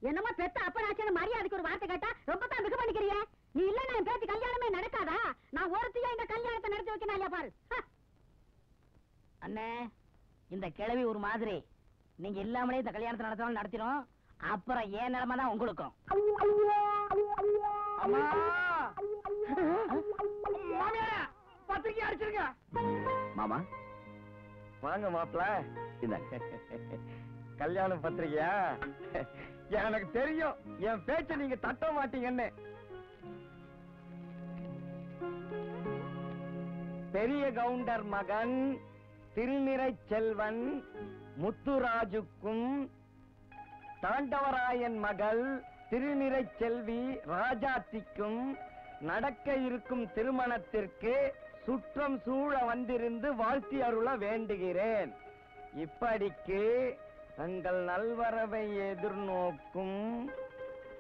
என்னமா பெத்த அப்பனாச்சுன்னு மரியாதைக்கு ஒரு வார்த்தை கேட்டா ரொம்ப தான் மிக பண்ணிக்கிறிய. நீ இல்ல நான் பேத்தி கல்யாணமே நடக்காதா? நான் ஒருத்தையா இந்த கல்யாணத்தை நடத்தி வைக்கணும் இல்லையா பாரு. அண்ணே, இந்த கிழவி ஒரு மாதிரி. நீங்க இல்லாமலே இந்த கல்யாணத்தை நடத்தினாலும் நடத்திடும். அப்புறம் ஏன் நிலைமை தான் உங்களுக்கும். பத்திரிக்கை அடிச்சிருங்க மாமா. வாங்க மாப்பிள. இந்தாங்க. கல்யாண பத்திரிக்கையா? எனக்கு தெரியும் என் பேச்ச நீங்க தட்ட மாட்டீங்கன்னு. பெரிய கவுண்டர் மகன் திருநிறை செல்வன் முத்துராஜுக்கும் தாண்டவராயன் மகள் திருநிறை செல்வி ராஜாத்திக்கும் நடக்க இருக்கும் திருமணத்திற்கு சுற்றம் சூழ வந்திருந்து வாழ்த்தி அருள வேண்டுகிறேன். இப்படிக்கு தங்கள் நல்வரவை எதிர்நோக்கும்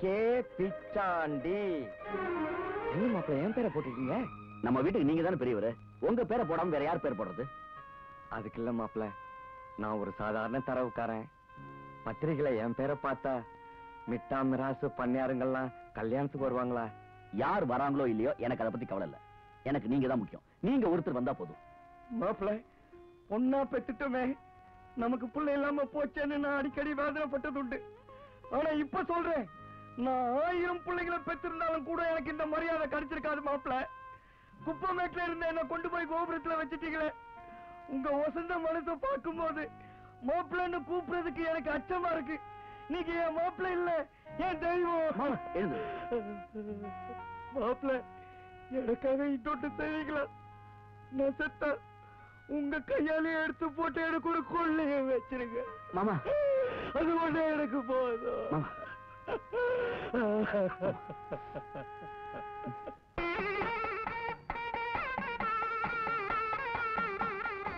கே பிச்சாண்டி. என்ன மாப்பிள்ள என் பேரை போட்டிருக்கீங்க? நம்ம வீட்டுக்கு நீங்க தானே பெரியவர். உங்க பேரை போடாம வேற யார் பேர் போடுறது? அதுக்கு இல்ல மாப்பிள்ள, நான் ஒரு சாதாரண தரவுக்காரன். பத்திரிகையில என் பேரை பார்த்தா மிட்டா மிராசு பண்ணியாருங்கெல்லாம் கல்யாணத்துக்கு வருவாங்களா? யார் வராங்களோ இல்லையோ எனக்கு அதை பத்தி கவலை இல்ல. எனக்கு நீங்க தான் முக்கியம். நீங்க ஒருத்தர் வந்தா போதும். மாப்பிள்ள, பொண்ணா பெத்துட்டோமே, நமக்கு பிள்ளை இல்லாம போச்சேன்னு நான் அடிக்கடி வேதனைப்பட்டது உண்டு. ஆனா இப்ப சொல்றேன், நான் 1000 பிள்ளைகளை பெற்றிருந்தாலும் கூட எனக்கு இந்த மரியாதை கிடைச்சிருக்காது மாப்பிள்ள. குப்பமேட்ல இருந்த என்ன கொண்டு போய் கோபுரத்துல வச்சுட்டீங்களே. உங்க வசந்த மனசை பார்க்கும் போது மாப்பிள்ளன்னு கூப்பிடுறதுக்கு எனக்கு அச்சமா இருக்கு. நீங்க என் மாப்பிள்ள இல்ல, என் தெய்வம். மாப்பிள்ள, எனக்காக இன்னொட்டு செய்வீங்களா? நான் செத்தா உங்க கையாலே எடுத்து போட்டு எனக்கு ஒரு கொள்ளைய வச்சிருங்க மாமா. அது ஒண்ணு எனக்கு போதும்.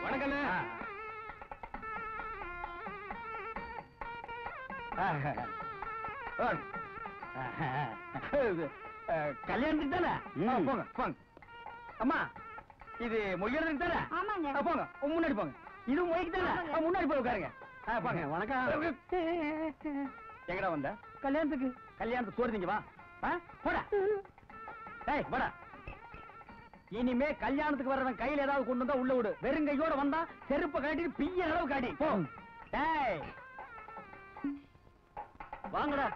வணக்கம். கல்யாணத்துக்கு தானே? போங்க போங்க. அம்மா, இது மொய்யறதுக்கு தானே? ஆமாங்க. போங்க, முன்னாடி போங்க. இது மொய்க்கு தானே? முன்னாடி போய் உட்காருங்க. போங்க. வணக்கம். எங்கடா வந்த? கல்யாணத்துக்கு. கல்யாணத்துக்கு சோறுதீங்க வா. போடா. டேய் போடா. இனிமே கல்யாணத்துக்கு வர்றவன் கையில ஏதாவது கொண்டு வந்தா உள்ள விடு. வெறும் கையோட வந்தா செருப்ப காட்டிட்டு பிய்ய அளவு காட்டி போ. டேய் வாங்கடா.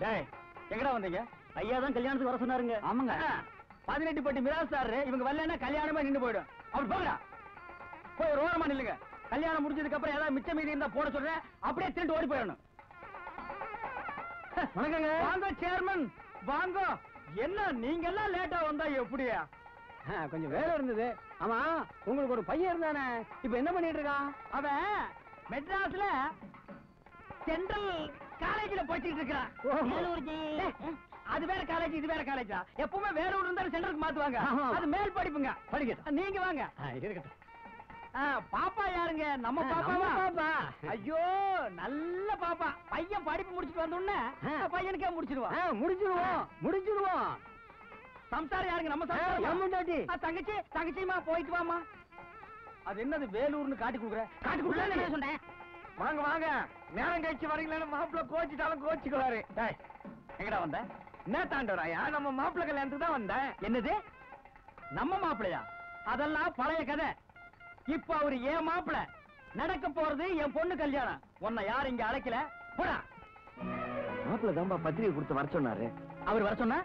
டேய் எங்கடா வந்தீங்க? ஐயா தான் கல்யாணத்துக்கு வர சொன்னாருங்க. ஆமாங்க. 18 பட்டி மிராசாரு இவங்க வரலன்னா கல்யாணமா நின்னு போயிடும். அப்படி போங்கடா. போய் ஒரு ஓரமா நில்லுங்க. கல்யாணம் முடிஞ்சதுக்கு அப்புறம் ஏதாவது மிச்சம் மீதி இருந்தா போட சொல்றேன். அப்படியே திருட்டு ஓடி போயிடணும். வணக்கங்க. வாங்க சேர்மன், வாங்க. என்ன நீங்க எல்லாம் லேட்டா வந்தா எப்படியா? கொஞ்சம் வேலை இருந்தது. ஆமா, உங்களுக்கு ஒரு பையன் இருந்தானே, இப்ப என்ன பண்ணிட்டு இருக்கான்? அவன் மெட்ராஸ்ல சென்ட்ரல் காலேஜ்ல படிச்சிட்டு இருக்கான். அது வேற காலேஜ், இது வேற காலேஜா? எப்பவுமே வேலூர் இருந்தாலும் சென்ட்ரலுக்கு மாத்துவாங்க. அது மேல் படிப்புங்க. படிக்க நீங்க வாங்க. இருக்கட்டும். பாப்பா யாருங்க? நம்ம பாப்பா. ஐயோ நல்ல பாப்பா. பையன் படிப்பு முடிச்சிட்டு வந்த உடனே பையனுக்கே முடிச்சிடுவோம். சம்சாரம் யாருங்க? நம்ம சம்சாரம். தங்கச்சிமா போயிட்டு வாமா. அது என்னது வேலூர்னு காட்டி கொடுக்குற? சொன்னேன். வாங்க வாங்க. நேரம் கழிச்சு வரீங்களா? மாப்பிள்ள கோச்சிட்டாலும் கோச்சிக்குவாரு. எங்கடா வந்த? என்ன தாண்டவராயா? நம்ம மாப்பிள்ள கல்யாணத்துக்கு தான் வந்தேன். என்னது நம்ம மாப்பிள்ளையா? அதெல்லாம் பழைய கதை. இப்ப அவரு ஏன் மாப்பிள்ள. நடக்க போறது என் பொண்ணு கல்யாணம். உன்னை யார் இங்க அழைக்கல? போடா. மாப்பிள்ள தான்பா பத்திரிகை கொடுத்து வர சொன்னாரு. அவர் வர சொன்னா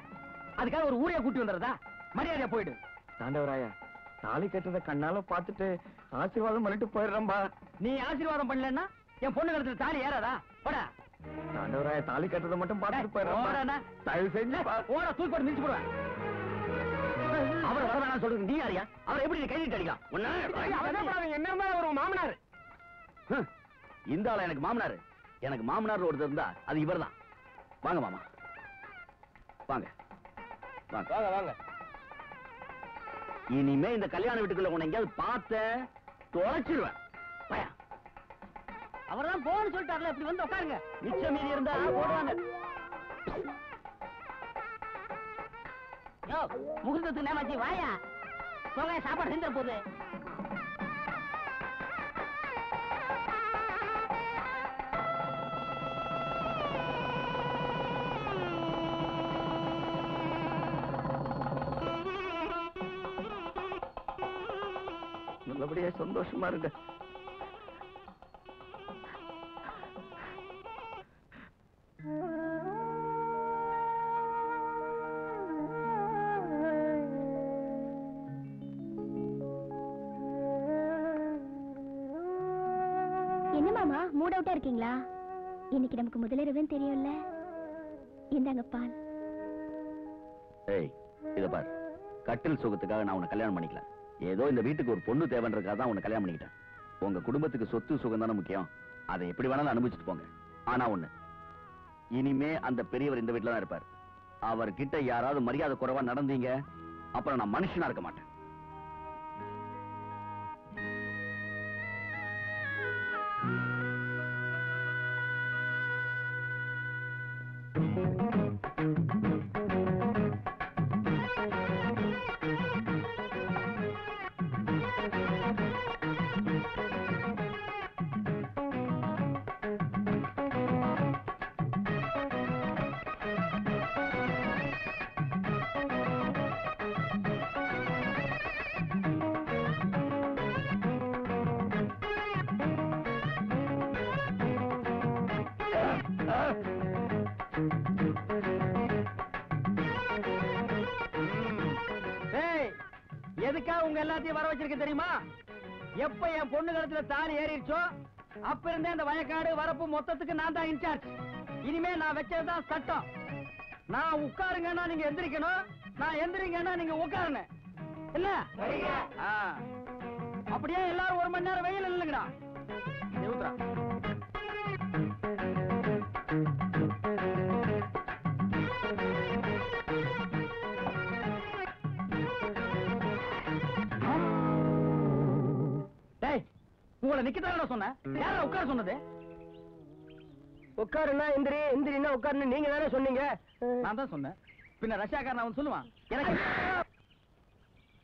அதுக்காக ஒரு ஊரைய கூட்டி வந்துறதா? மரியாதையா போயிடு. தாண்டவராயா, தாலி கட்டுறத கண்ணால பாத்துட்டு ஆசீர்வாதம் பண்ணிட்டு போயிடுறம்பா. நீ ஆசீர்வாதம் பண்ணலன்னா என் பொண்ணு கழுத்துல தாலி ஏறாதா? போடா. தாண்டவராயா, தாலி கட்டுறத மட்டும் பாத்துட்டு போயிடுறேன். தயவு செஞ்சு ஓட தூக்கி போட்டு மிதிச்சு போடுவேன். அவர் வர வேணாம் சொல்றது நீ யாரியா? அவர் எப்படி கைதிட்டு அடிக்கலாம்? என்ன ஒரு மாமனார்? இந்த ஆள எனக்கு மாமனாரு. எனக்கு மாமனார் ஒருத்தர் இருந்தா அது இவர் தான். வாங்க மாமா, வாங்க வாங்க வாங்க. இனிமே இந்த கல்யாண வீட்டுக்குள்ள உன்னை எங்கேயாவது பார்த்த தொலைச்சிருவேன். அவர்தான் போன்னு சொல்லிட்டார்ல, இப்படி வந்து உட்காருங்க. மிச்சம் மீதி இருந்தா போடுவாங்க. முகூர்த்தத்துக்கு நேமாச்சு வாயா. போங்க, சாப்பாடு செஞ்சிட போகுது. நல்லபடியா சந்தோஷமா இருங்க. என்ன மாமா மூட் அவுட்டா இருக்கீங்களா? இன்னைக்கு நமக்கு முதலிரவுன்னு தெரியும்ல. இந்தாங்க பால். ஏய், இத பார், கட்டில் சுகத்துக்காக நான் உன்னை கல்யாணம் பண்ணிக்கல. ஏதோ இந்த வீட்டுக்கு ஒரு பொண்ணு தேவைன்றதுக்காக தான் உன்னை கல்யாணம் பண்ணிக்கிட்டேன். உங்க குடும்பத்துக்கு சொத்து சுகம் தானே முக்கியம். அதை எப்படி வேணாலும் அனுபவிச்சுட்டு போங்க. ஆனா ஒண்ணு, இனிமே அந்த பெரியவர் இந்த வீட்டுல தான் இருப்பார். அவர்கிட்ட யாராவது மரியாதை குறைவா நடந்தீங்க, அப்புறம் நான் மனுஷனா இருக்க மாட்டேன். எதுக்காக உங்க எல்லாத்தையும் வர வச்சிருக்க தெரியுமா? எப்ப என் பொண்ணு கழுத்துல தாலி ஏறிடுச்சோ அப்ப இருந்தே அந்த வயக்காடு வரப்பு மொத்தத்துக்கு நான் தான் இன்சார்ஜ். இனிமே நான் வச்சதுதான் சட்டம். நான் உட்காருங்கன்னா நீங்க எந்திரிக்கணும், நான் எந்திரிங்கன்னா நீங்க உட்காருங்க. இல்ல அப்படியே எல்லாரும் 1 மணி நேரம் வெயில் இல்லைங்கடா. உங்களை நிக்கத்தான சொன்னேன். யாரா உட்கார சொன்னது? உட்காருன்னா எந்திரி, எந்திரின்னா உட்காருன்னு நீங்க தானே சொன்னீங்க. நான் தான் சொன்னேன். பின்ன ரஷ்யாக்காரன் அவன் சொல்லுவான். எனக்கு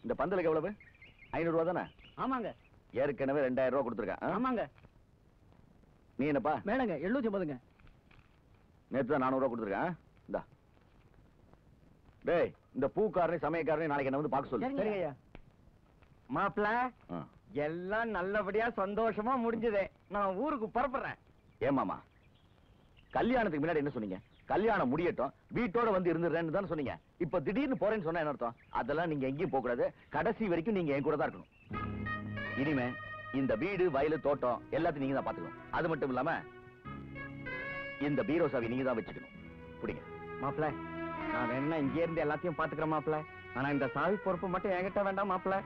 இந்த பந்தலுக்கு எவ்வளவு? 500 ரூபா தானே? ஆமாங்க. ஏற்கனவே 2000 ரூபா கொடுத்துருக்கேன். ஆமாங்க. நீ என்னப்பா? மேடங்க 750ங்க. நேற்று தான் 400 ரூபா கொடுத்துருக்கேன். இந்தா. டேய், இந்த பூக்காரனை சமயக்காரனை நாளைக்கு என்ன வந்து பார்க்க சொல்லு. சரிங்க ஐயா. மாப்பிள்ள, எல்லாம் நல்லபடியா சந்தோஷமா முடிஞ்சது. நான் ஊருக்கு புறப்படுறேன். ஏமாமா, கல்யாணத்துக்கு முன்னாடி என்ன சொன்னீங்க? கல்யாணம் முடியட்டும், வீட்டோட வந்து இருந்துறேன்னு தானே சொன்னீங்க. இப்ப திடீர்னு போறேன்னு சொன்னா என்ன அர்த்தம்? அதெல்லாம் நீங்க எங்கேயும் போக கூடாது. கடைசி வரைக்கும் நீங்க என் கூட தான் இருக்கணும். இனிமே இந்த வீடு, வயலு, தோட்டம் எல்லாத்தையும் நீங்க தான் பாத்துக்கணும். அது மட்டும் இல்லாம இந்த பீரோ சாவி நீங்க தான் வச்சுக்கணும். புடிங்க. மாப்பிள்ள, நான் வேணா இங்கே இருந்து எல்லாத்தையும் பாத்துக்கிறேன் மாப்பிள்ள. ஆனா இந்த சாவி பொறுப்பு மட்டும் என்கிட்ட வேண்டாம் மாப்பிள்ள.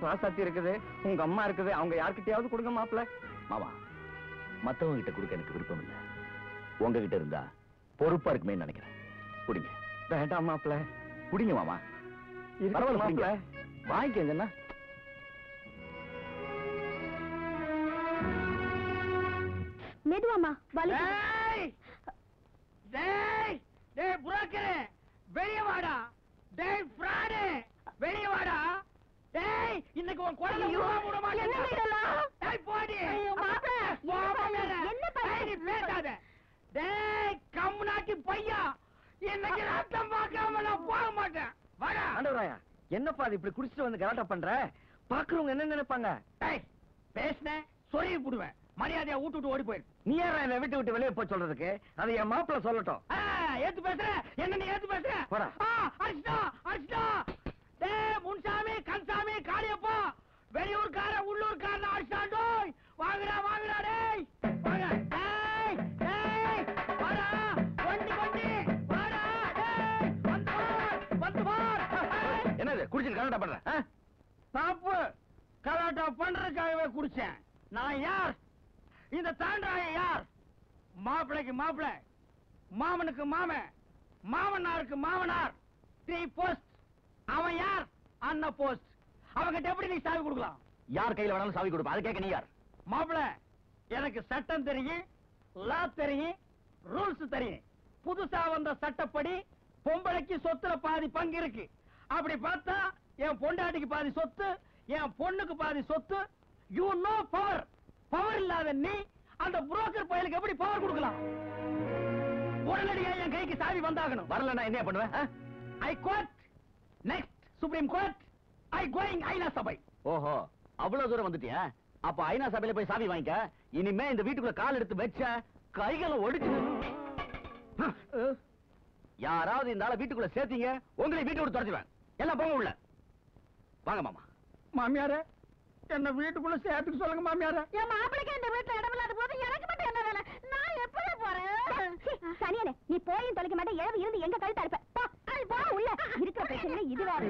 ராசாத்தி இருக்குது, உங்க அம்மா இருக்குது, அவங்க யார்கிட்டயாவது கொடுங்க மாப்பிள்ள. மாமா, மத்தவங்க கிட்ட கொடுக்க எனக்கு விருப்பம் இல்ல. உங்ககிட்ட இருந்தா பொறுப்பா இருக்குமே நினைக்கிறேன். புடிங்க. வேண்டாம் மாப்பிள்ள. புடிங்க மாமா. பரவாயில்ல மாப்பிள்ள, வாங்கிக்கங்க. மெதுவாமா. வெளிய வாடா. டேய் ஃப்ராடு, வெளிய வாடா. டேய், இன்னைக்கு உன் குழந்தை உருவா மூட மாட்டேன். டேய் போடி. என்ன பண்ணி பேசாத. டேய் கம்முனாட்டி பையா, இன்னைக்கு ரத்தம் பார்க்காம நான் போக மாட்டேன். வாடா. ஆண்டவராயா, என்னப்பா அது இப்படி குடிச்சிட்டு வந்து கலாட்டா பண்ற? பாக்குறவங்க என்ன நினைப்பாங்க? டேய் பேசுன சொருகி புடுவேன். மரியாதையா விட்டு ஓடி போயிரு. நீ யாரா என்ன விட்டு விட்டு வெளியே போய் சொல்றதுக்கு? அதை என் மாப்பிள்ள சொல்லட்டும். ஏத்து பேசுற என்ன? நீ ஏத்து பேசுற? போடா. அடிச்சிட்டா அடிச்சிட்டா. டேய் முன்சாமி, கன்சாமி, காளியப்பா, வெளியூர்கார உள்ளூர்காரன அடிச்சாண்டோ. வாங்கடா வாங்கடா. டேய் வாங்க. டேய் டேய் வாடா. வண்டி வண்டி வாடா. டேய் வந்து வா. என்னது குடிச்சிட்டு கலாட்டா பண்ற? தப்பு. கலாட்டா பண்றதுக்காகவே குடிச்சேன். நான் யார்? இந்த தாண்டாய யார்? மாப்பிளைக்கு மாப்பிளை, மாமனுக்கு மாமன், மாமனாருக்கு மாமனார். 3 போஸ்ட். அவன் யார்? அண்ணா போஸ்ட். அவங்கிட்ட எப்படி நீ சாவி கொடுக்கலாம்? யார் கையில வேணாலும் சாவி கொடுப்பா. அது கேட்க நீ யார்? மாப்பிளை, எனக்கு சட்டம் தெரியும், லா தெரியும், ரூல்ஸ் தெரியும். புதுசா வந்த சட்டப்படி பொம்பளைக்கு சொத்துல பாதி பங்கு இருக்கு. அப்படி பார்த்தா என் பொண்டாட்டிக்கு பாதி சொத்து, என் பொண்ணுக்கு பாதி சொத்து. You know power. பவர் இல்லாத நீ அந்த புரோக்கர் பயலுக்கு எப்படி பவர் கொடுக்கலாம்? உடனடியா என் கைக்கு சாவி வந்தாகணும். வரலன்னா என்ன பண்ணுவேன்? High court. Next supreme court. I going ஐநா சபை. ஓஹோ, அவ்வளவு தூரம் வந்துட்டியா? அப்ப ஐநா சபையில போய் சாவி வாங்கிக்க. இனிமே இந்த வீட்டுக்குள்ள கால் எடுத்து வச்ச கைகளை ஒடிச்சு. யாராவது இந்த ஆளை வீட்டுக்குள்ள சேர்த்தீங்க, உங்களை வீட்டை விட்டு துரத்துவேன். எல்லாம் போங்க உள்ள. வாங்க மாமா. மாமியாரே, என்ன வீட்டுக்குள்ள சேர்த்துக்க சொல்லுங்க மாமியாரே. என் மாப்பிளைக்கு இந்த வீட்டுல இடம் இல்லாத போது எனக்கு மட்டும் என்ன வேலை? நான் எப்படி போறேன்? சனியனே, நீ போயும் தொலைக்க மாட்டே, இழவு இருந்து எங்க கழுத்து அறுப்ப. போ, போ உள்ள. இருக்கிற பிரச்சனை இது வேற.